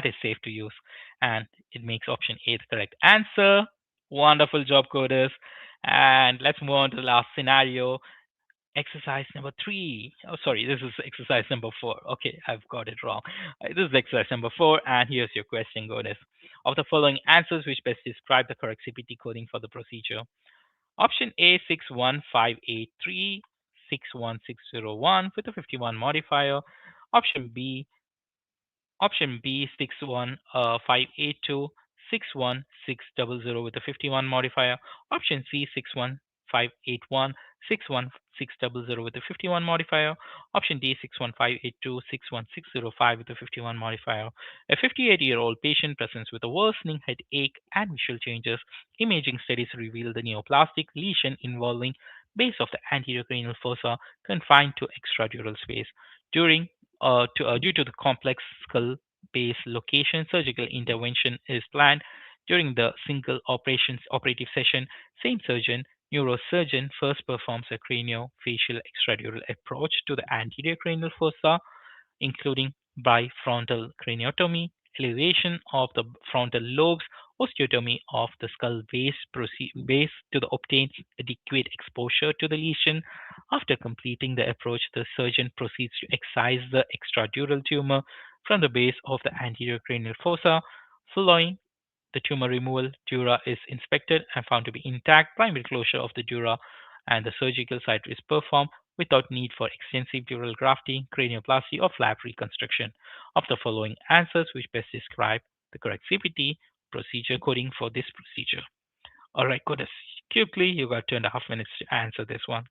is safe to use, and it makes option A the correct answer. Wonderful job, coders. And let's move on to the last scenario. Exercise number three. Oh, sorry, this is exercise number four. Okay, I've got it wrong. This is exercise number four, and here's your question, Goddess. Of the following answers, which best describe the correct CPT coding for the procedure? Option A, 61583, 61601 with a 51 modifier. Option B, Option B, 61582, 61600 with a 51 modifier. Option C, 61581, 61600 with a 51 modifier. Option D, 61582, 61605 with a 51 modifier. A 58-year-old patient presents with a worsening headache and visual changes. Imaging studies reveal the neoplastic lesion involving base of the anterior cranial fossa confined to extradural space. Due to the complex skull base location, surgical intervention is planned during the single operative session. Same surgeon, neurosurgeon, first performs a craniofacial extradural approach to the anterior cranial fossa, including bifrontal craniotomy, elevation of the frontal lobes, osteotomy of the skull base to obtain adequate exposure to the lesion. After completing the approach, the surgeon proceeds to excise the extradural tumor from the base of the anterior cranial fossa. Following the tumor removal, dura is inspected and found to be intact. Primary closure of the dura and the surgical site is performed without need for extensive dural grafting, cranioplasty, or flap reconstruction. Of the following answers, which best describe the correct CPT procedure coding for this procedure? All right, Kodas, quickly, you got 2.5 minutes to answer this one.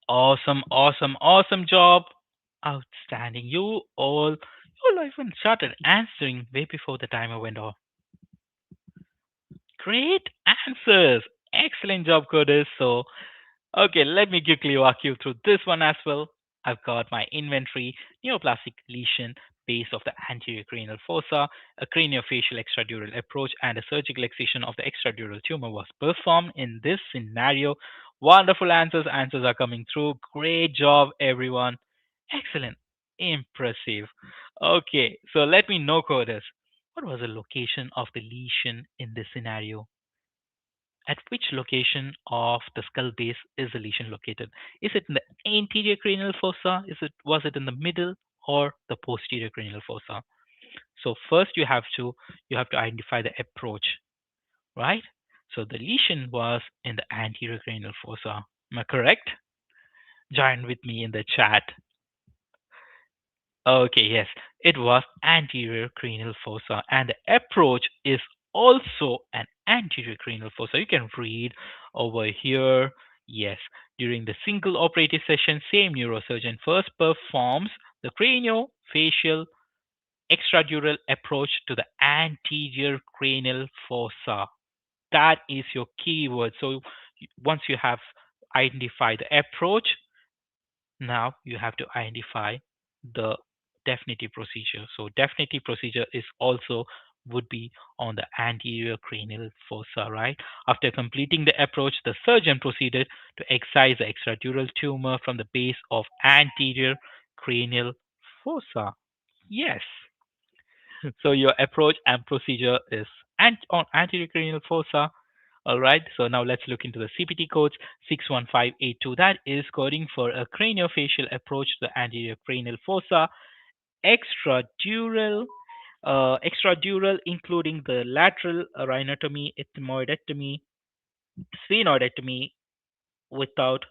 Awesome, awesome, awesome job. Outstanding. You all even started answering way before the timer went off. Great answers. Excellent job, Curtis. So, okay, let me quickly walk you through this one as well. I've got my inventory, neoplastic lesion, base of the anterior cranial fossa, a craniofacial extradural approach, and a surgical excision of the extradural tumor was performed in this scenario. Wonderful answers. Answers are coming through. Great job, everyone. Excellent. Impressive. Okay, so let me know, Coders. What was the location of the lesion in this scenario? At which location of the skull base is the lesion located? Is it in the anterior cranial fossa? Was it in the middle or the posterior cranial fossa? So first you have to identify the approach, right? So the lesion was in the anterior cranial fossa. Am I correct? Join with me in the chat. Okay, yes, it was anterior cranial fossa, and the approach is also an anterior cranial fossa. You can read over here. Yes, during the single operative session, same neurosurgeon first performs the craniofacial extradural approach to the anterior cranial fossa. That is your keyword. So once you have identified the approach, now you have to identify the definitive procedure. So definitive procedure is also would be on the anterior cranial fossa, right? After completing the approach, the surgeon proceeded to excise the extradural tumor from the base of anterior cranial fossa. Yes. So your approach and procedure is on anterior cranial fossa. All right, so now let's look into the CPT codes 61582. That is coding for a craniofacial approach to the anterior cranial fossa, extradural, extradural, including the lateral rhinotomy, ethmoidectomy, sphenoidectomy without.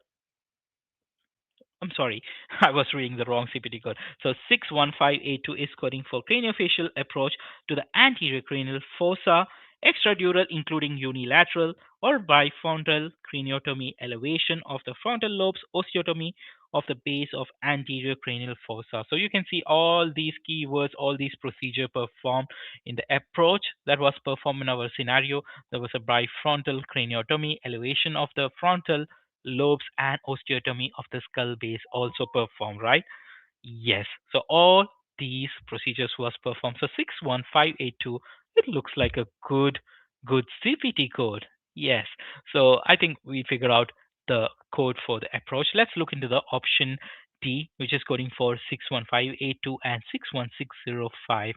I'm sorry, I was reading the wrong CPT code. So 61582 is coding for craniofacial approach to the anterior cranial fossa, extradural including unilateral or bifrontal craniotomy, elevation of the frontal lobes, osteotomy, of the base of anterior cranial fossa. So you can see all these keywords, all these procedure performed in the approach that was performed in our scenario. There was a bifrontal craniotomy, elevation of the frontal lobes, and osteotomy of the skull base also performed, right? Yes. So all these procedures was performed. So 61582, it looks like a good CPT code. Yes. So I think we figure out the code for the approach. Let's look into the option D, which is coding for 61582 and 61605.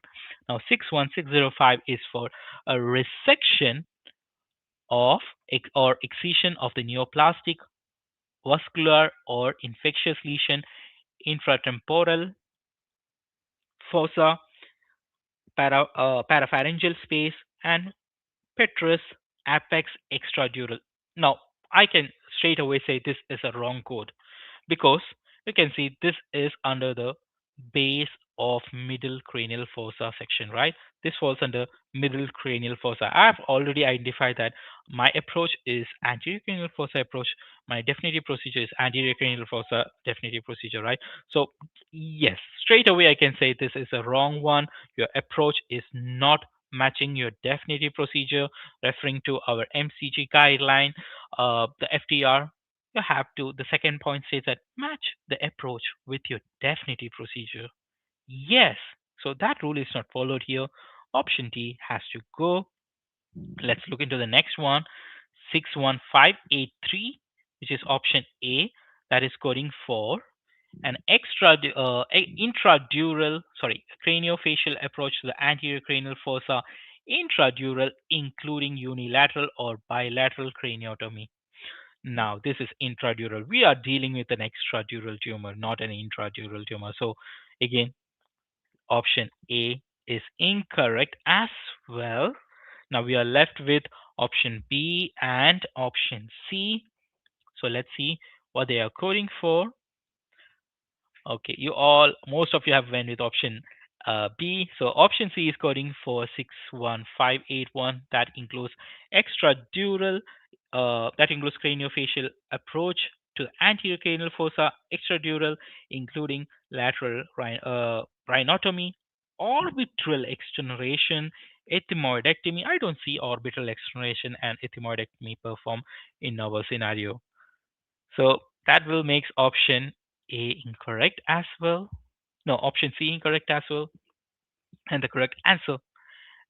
Now 61605 is for a resection of or excision of the neoplastic, vascular, or infectious lesion infratemporal fossa, parapharyngeal space, and petrous apex extradural. Now, I can straight away say this is a wrong code because you can see this is under the base of middle cranial fossa section, right? This falls under middle cranial fossa. I've already identified that my approach is anterior cranial fossa approach. My definitive procedure is anterior cranial fossa definitive procedure, right? So yes, straight away I can say this is a wrong one. Your approach is not matching your definitive procedure, referring to our MCG guideline, the FTR. You have to, the second point says that match the approach with your definitive procedure. Yes, so that rule is not followed here. Option D has to go. Let's look into the next one, 61583, which is option A, that is coding for an intradural, sorry, craniofacial approach to the anterior cranial fossa, intradural, including unilateral or bilateral craniotomy. Now, this is intradural. We are dealing with an extradural tumor, not an intradural tumor. So, again, option A is incorrect as well. Now, we are left with option B and option C. So, let's see what they are coding for. Okay, most of you have went with option B. So option C is coding for 61581. That includes extradural, that includes craniofacial approach to the anterior cranial fossa, extradural, including lateral rhinotomy, orbital extenuation, ethmoidectomy. I don't see orbital extenuation and ethmoidectomy performed in our scenario. So that will make option A incorrect as well. No, option C incorrect as well. And the correct answer,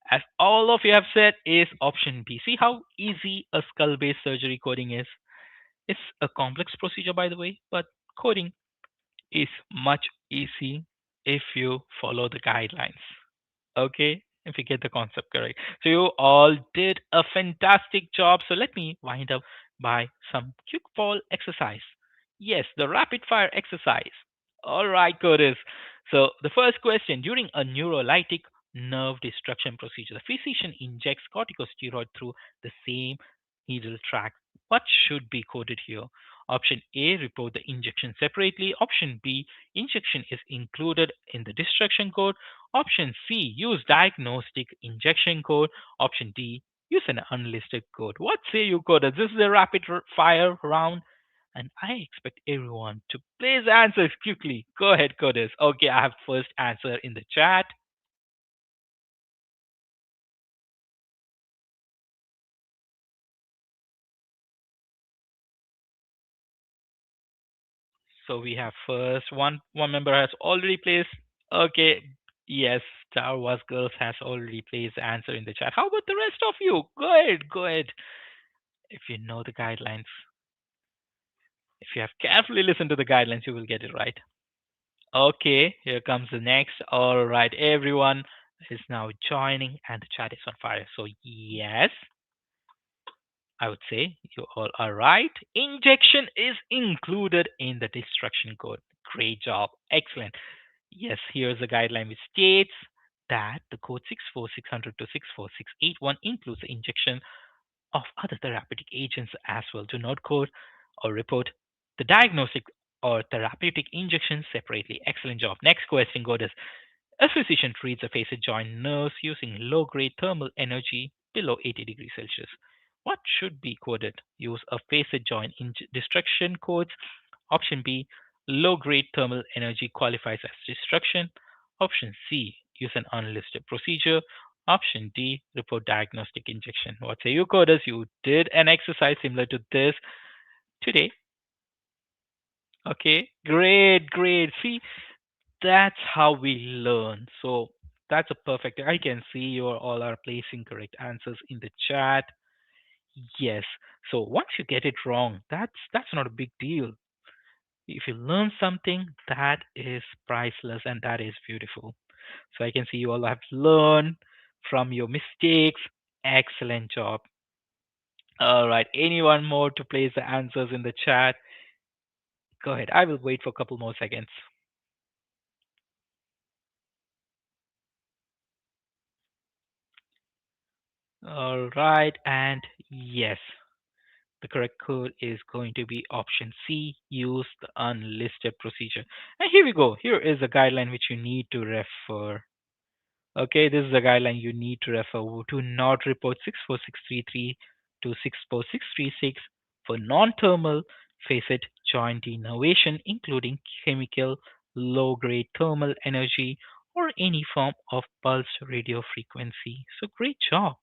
as all of you have said, is option B. See how easy a skull base surgery coding is? It's a complex procedure, by the way, but coding is much easy if you follow the guidelines. Okay, if you get the concept correct. So you all did a fantastic job. So let me wind up by some quick fall exercise. Yes, the rapid fire exercise. All right, Curtis. So the first question: during a neurolytic nerve destruction procedure, the physician injects corticosteroid through the same needle track. What should be coded here? Option A, report the injection separately. Option B, injection is included in the destruction code. Option C, use diagnostic injection code. Option D, use an unlisted code. What say you, coders? This is a rapid fire round, and I expect everyone to please answer quickly. Go ahead, coders. Okay, I have first answer in the chat. So we have first one member has already placed. Okay, yes, Star Wars Girls has already placed the answer in the chat. How about the rest of you? Go ahead, go ahead. If you know the guidelines, if you have carefully listened to the guidelines, you will get it right. Okay, here comes the next. All right, everyone is now joining, and the chat is on fire. So, yes, I would say you all are right. Injection is included in the destruction code. Great job. Excellent. Yes, here's the guideline which states that the code 64600 to 64681 includes the injection of other therapeutic agents as well. Do not code or report the diagnostic or therapeutic injections separately. Excellent job. Next question, go this. A physician treats a facet joint nerves using low grade thermal energy below 80 degrees Celsius. What should be coded? Use a facet joint destruction codes. Option B, Low grade thermal energy qualifies as destruction. Option C, use an unlisted procedure. Option D, report diagnostic injection. What say you, coders? You did an exercise similar to this today. Okay, great, great. See, that's how we learn. So that's a perfect. I can see you all are placing correct answers in the chat. Yes. So once you get it wrong, that's not a big deal. If you learn something, that is priceless and that is beautiful. So I can see you all have learned from your mistakes. Excellent job. All right. Anyone more to place the answers in the chat? Go ahead. I will wait for a couple more seconds. All right. And yes, the correct code is going to be option C, use the unlisted procedure. And here we go. Here is a guideline which you need to refer. Okay, this is a guideline you need to refer. To not report 64633 to 64636 for non-thermal facet joint innervation, including chemical, low-grade thermal energy, or any form of pulsed radio frequency. So great job.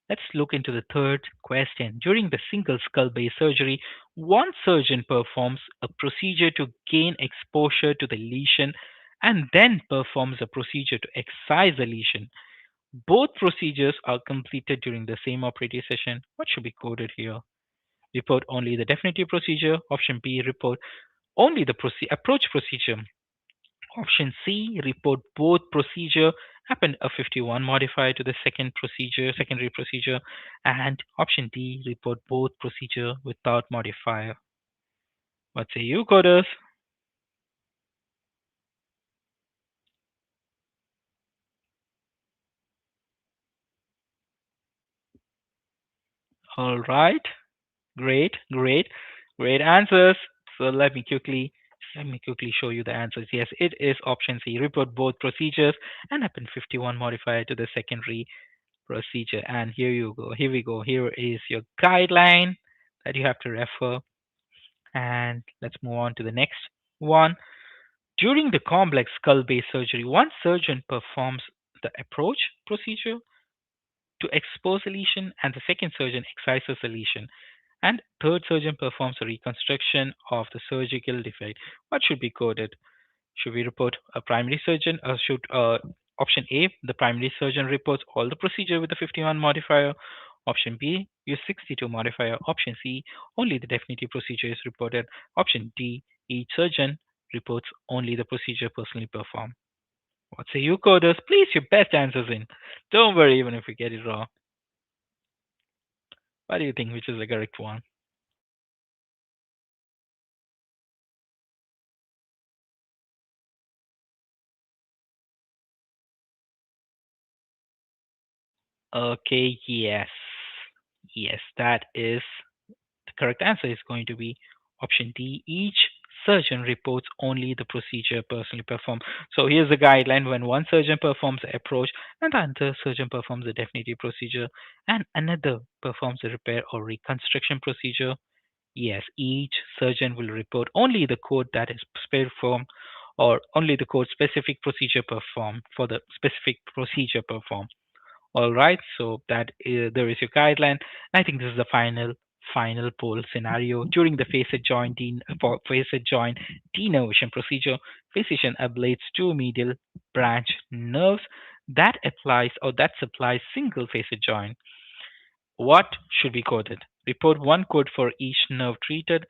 Let's look into the third question. During the single skull base surgery, one surgeon performs a procedure to gain exposure to the lesion and then performs a procedure to excise the lesion. Both procedures are completed during the same operative session. What should be coded here? Report only the definitive procedure. Option B, report only the approach procedure. Option C, report both procedure happened a 51 modifier to the secondary procedure, and option D, report both procedure without modifier. What say you, coders? All right, great, great, great answers. So let me quickly show you the answers. Yes, it is option C. Report both procedures and happen 51 modifier to the secondary procedure. And here you go. Here we go. Here is your guideline that you have to refer. And let's move on to the next one. During the complex skull base surgery, one surgeon performs the approach procedure to expose a lesion, and the second surgeon excises the lesion. And third surgeon performs a reconstruction of the surgical defect. What should be coded? Should we report a primary surgeon? Should Option A, the primary surgeon reports all the procedure with the 51 modifier. Option B, use 62 modifier. Option C, only the definitive procedure is reported. Option D, each surgeon reports only the procedure personally performed. What say you, coders? Please your best answers in. Don't worry, even if we get it wrong. What do you think? Which is the correct one? Okay, yes. Yes, that is the correct answer is going to be option D. Each surgeon reports only the procedure personally performed. So here's the guideline: when one surgeon performs the approach and the other surgeon performs the definitive procedure and another performs the repair or reconstruction procedure, yes, each surgeon will report only the code that is performed or only the code specific procedure performed for the specific procedure performed. All right, so there is your guideline. I think this is the final poll scenario. During the facet joint denervation procedure, physician ablates two medial branch nerves that supplies single facet joint. What should be coded? Report one code for each nerve treated.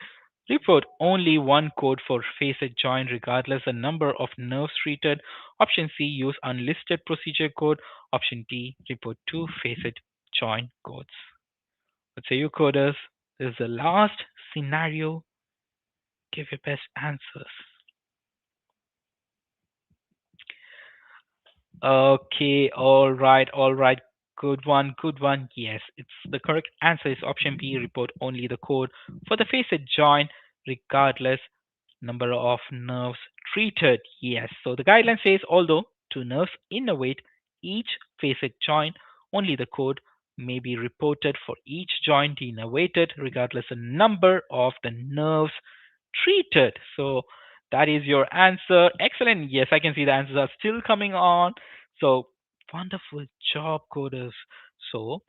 Report only one code for facet joint regardless the number of nerves treated. Option C, use unlisted procedure code. Option D, report two facet joint codes. What say you, coders? This is the last scenario. Give your best answers. Okay, all right. Good one, good one. Yes, it's the correct answer is option B. Report only the code for the facet joint, regardless number of nerves treated. Yes. So the guideline says although two nerves innervate each facet joint, only the code may be reported for each joint innervated, regardless the number of the nerves treated. So That is your answer. Excellent. Yes, I can see the answers are still coming on. So wonderful job, coders. So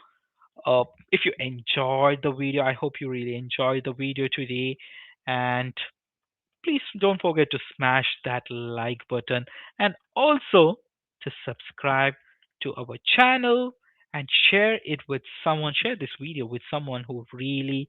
if you enjoyed the video, I hope you really enjoyed the video today. And please don't forget to smash that like button and also to subscribe to our channel and share it with someone. Share this video with someone who really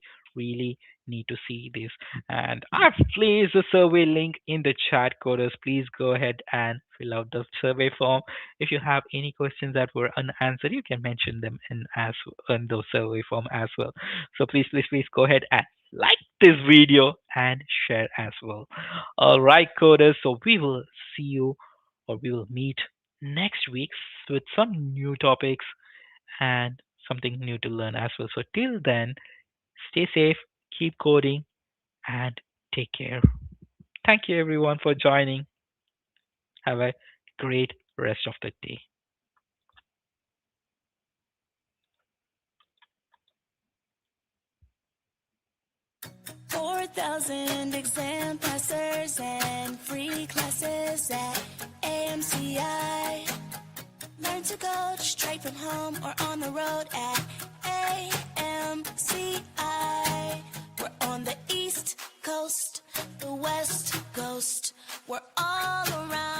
need to see this. And I've placed the survey link in the chat, coders. Please go ahead and fill out the survey form. If you have any questions that were unanswered, you can mention them in the survey form as well. So please go ahead and like this video and share as well. All right, coders. So we will see you, or we will meet next week with some new topics and something new to learn as well. So till then, stay safe, keep coding, and take care. Thank you everyone for joining. Have a great rest of the day. 4,000 exam passers and free classes at AMCI. Learn to code straight from home or on the road at AMCI. We're on the East Coast, the West Coast. We're all around.